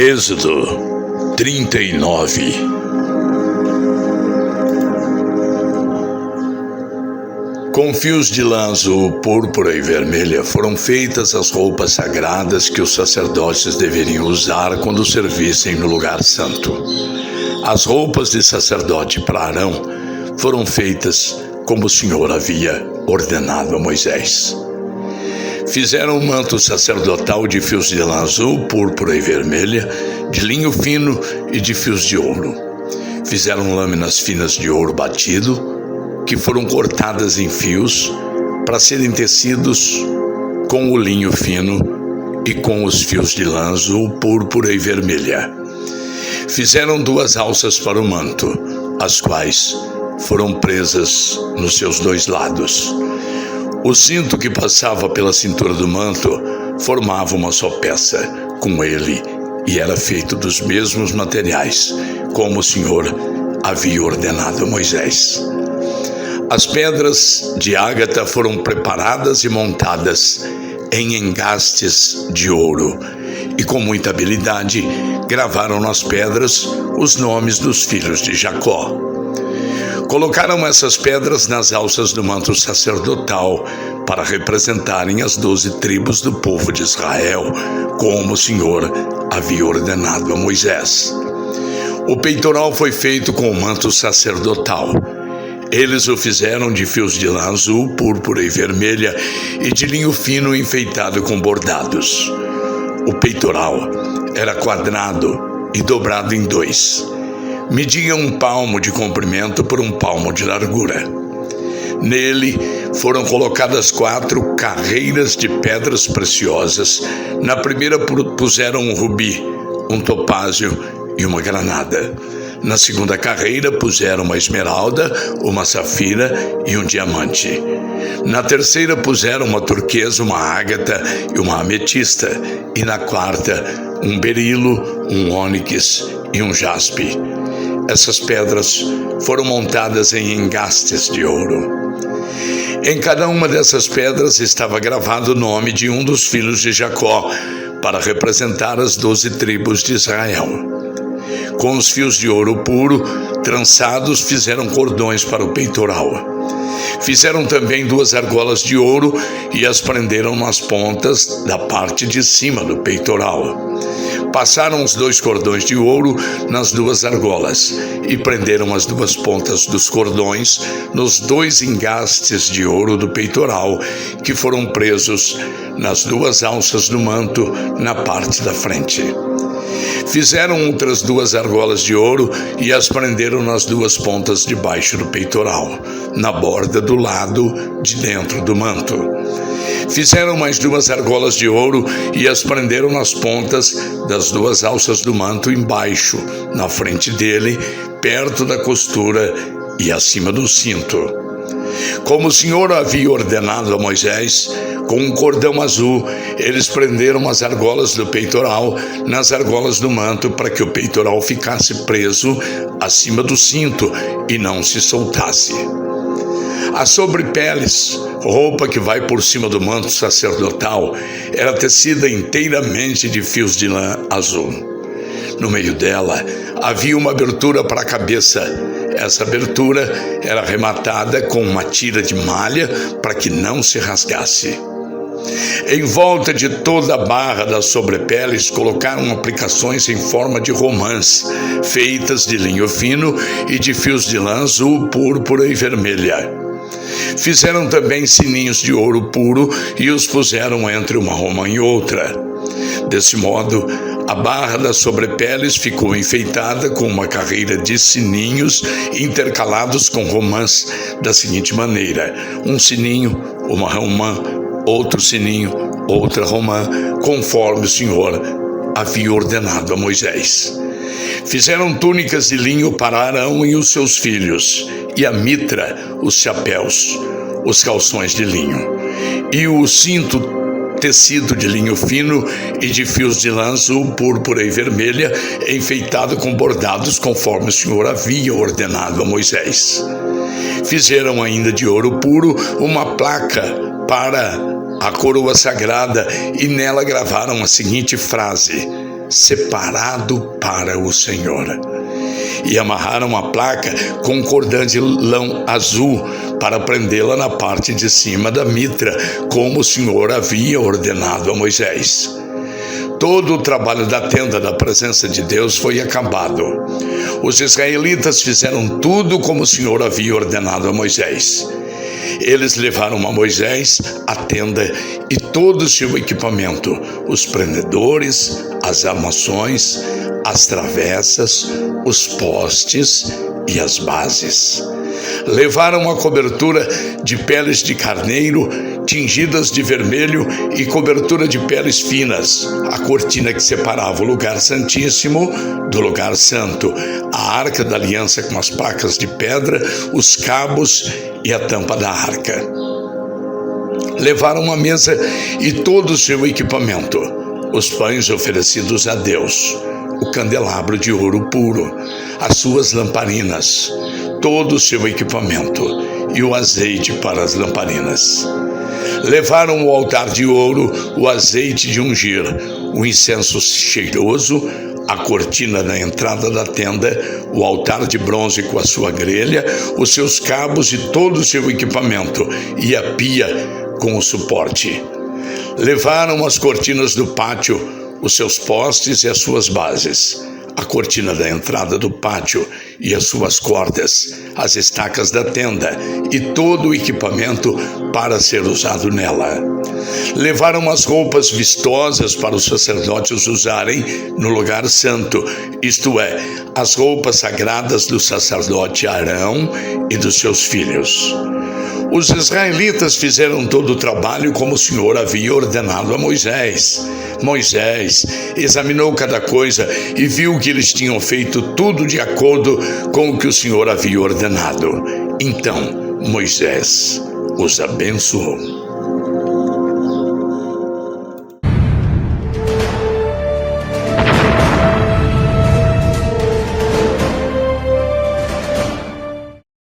Êxodo 39. Com fios de lã azul, púrpura e vermelha foram feitas as roupas sagradas que os sacerdotes deveriam usar quando servissem no lugar santo. As roupas de sacerdote para Arão foram feitas como o Senhor havia ordenado a Moisés. Fizeram um manto sacerdotal de fios de lã azul, púrpura e vermelha, de linho fino e de fios de ouro. Fizeram lâminas finas de ouro batido, que foram cortadas em fios para serem tecidos com o linho fino e com os fios de lã azul, púrpura e vermelha. Fizeram 2 alças para o manto, as quais foram presas nos seus 2 lados. O cinto que passava pela cintura do manto formava uma só peça com ele e era feito dos mesmos materiais, como o Senhor havia ordenado a Moisés. As pedras de ágata foram preparadas e montadas em engastes de ouro, e com muita habilidade gravaram nas pedras os nomes dos filhos de Jacó. Colocaram essas pedras nas alças do manto sacerdotal para representarem as 12 tribos do povo de Israel, como o Senhor havia ordenado a Moisés. O peitoral foi feito com o manto sacerdotal. Eles o fizeram de fios de lã azul, púrpura e vermelha e de linho fino enfeitado com bordados. O peitoral era quadrado e dobrado em 2. Media 1 palmo de comprimento por 1 palmo de largura. Nele foram colocadas 4 carreiras de pedras preciosas. Na primeira puseram um rubi, um topázio e uma granada. Na segunda carreira puseram uma esmeralda, uma safira e um diamante. Na terceira puseram uma turquesa, uma ágata e uma ametista. E na quarta, um berilo, um ônix e um jaspe. Essas pedras foram montadas em engastes de ouro. Em cada uma dessas pedras estava gravado o nome de um dos filhos de Jacó, para representar as 12 tribos de Israel. Com os fios de ouro puro, trançados, fizeram cordões para o peitoral. Fizeram também 2 argolas de ouro e as prenderam nas pontas da parte de cima do peitoral. Passaram os 2 cordões de ouro nas 2 argolas e prenderam as 2 pontas dos cordões nos 2 engastes de ouro do peitoral, que foram presos nas 2 alças do manto na parte da frente. Fizeram outras 2 argolas de ouro e as prenderam nas 2 pontas de baixo do peitoral, na borda do lado de dentro do manto. Fizeram mais 2 argolas de ouro e as prenderam nas pontas das 2 alças do manto embaixo, na frente dele, perto da costura e acima do cinto. Como o Senhor havia ordenado a Moisés, com um cordão azul, eles prenderam as argolas do peitoral nas argolas do manto para que o peitoral ficasse preso acima do cinto e não se soltasse. As sobrepeles, roupa que vai por cima do manto sacerdotal, era tecida inteiramente de fios de lã azul. No meio dela havia uma abertura para a cabeça. Essa abertura era arrematada com uma tira de malha para que não se rasgasse. Em volta de toda a barra das sobrepeles colocaram aplicações em forma de romãs, feitas de linho fino e de fios de lã azul, púrpura e vermelha. Fizeram também sininhos de ouro puro e os puseram entre uma romã e outra. Desse modo, a barra das sobrepeles ficou enfeitada com uma carreira de sininhos intercalados com romãs da seguinte maneira: um sininho, uma romã, outro sininho, outra romã, conforme o Senhor havia ordenado a Moisés. Fizeram túnicas de linho para Arão e os seus filhos, e a mitra, os chapéus, os calções de linho, e o cinto tecido de linho fino e de fios de lã azul, púrpura e vermelha, enfeitado com bordados conforme o Senhor havia ordenado a Moisés. Fizeram ainda de ouro puro uma placa para a coroa sagrada e nela gravaram a seguinte frase: separado para o Senhor. E amarraram uma placa com cordão de lã azul para prendê-la na parte de cima da mitra, como o Senhor havia ordenado a Moisés. Todo o trabalho da tenda da presença de Deus foi acabado. Os israelitas fizeram tudo como o Senhor havia ordenado a Moisés. Eles levaram a Moisés a tenda e todo o seu equipamento, os prendedores, as armações, as travessas, os postes e as bases. Levaram a cobertura de peles de carneiro, tingidas de vermelho, e cobertura de peles finas, a cortina que separava o lugar santíssimo do lugar santo, a arca da aliança com as placas de pedra, os cabos e a tampa da arca. Levaram a mesa e todo o seu equipamento, os pães oferecidos a Deus, o candelabro de ouro puro, as suas lamparinas, todo o seu equipamento e o azeite para as lamparinas. Levaram o altar de ouro, o azeite de ungir, o incenso cheiroso, a cortina da entrada da tenda, o altar de bronze com a sua grelha, os seus cabos e todo o seu equipamento, e a pia com o suporte. Levaram as cortinas do pátio, os seus postes e as suas bases, a cortina da entrada do pátio e as suas cordas, as estacas da tenda e todo o equipamento para ser usado nela. Levaram as roupas vistosas para os sacerdotes usarem no lugar santo, isto é, as roupas sagradas do sacerdote Arão e dos seus filhos. Os israelitas fizeram todo o trabalho como o Senhor havia ordenado a Moisés. Moisés examinou cada coisa e viu que eles tinham feito tudo de acordo com o que o Senhor havia ordenado. Então Moisés os abençoou.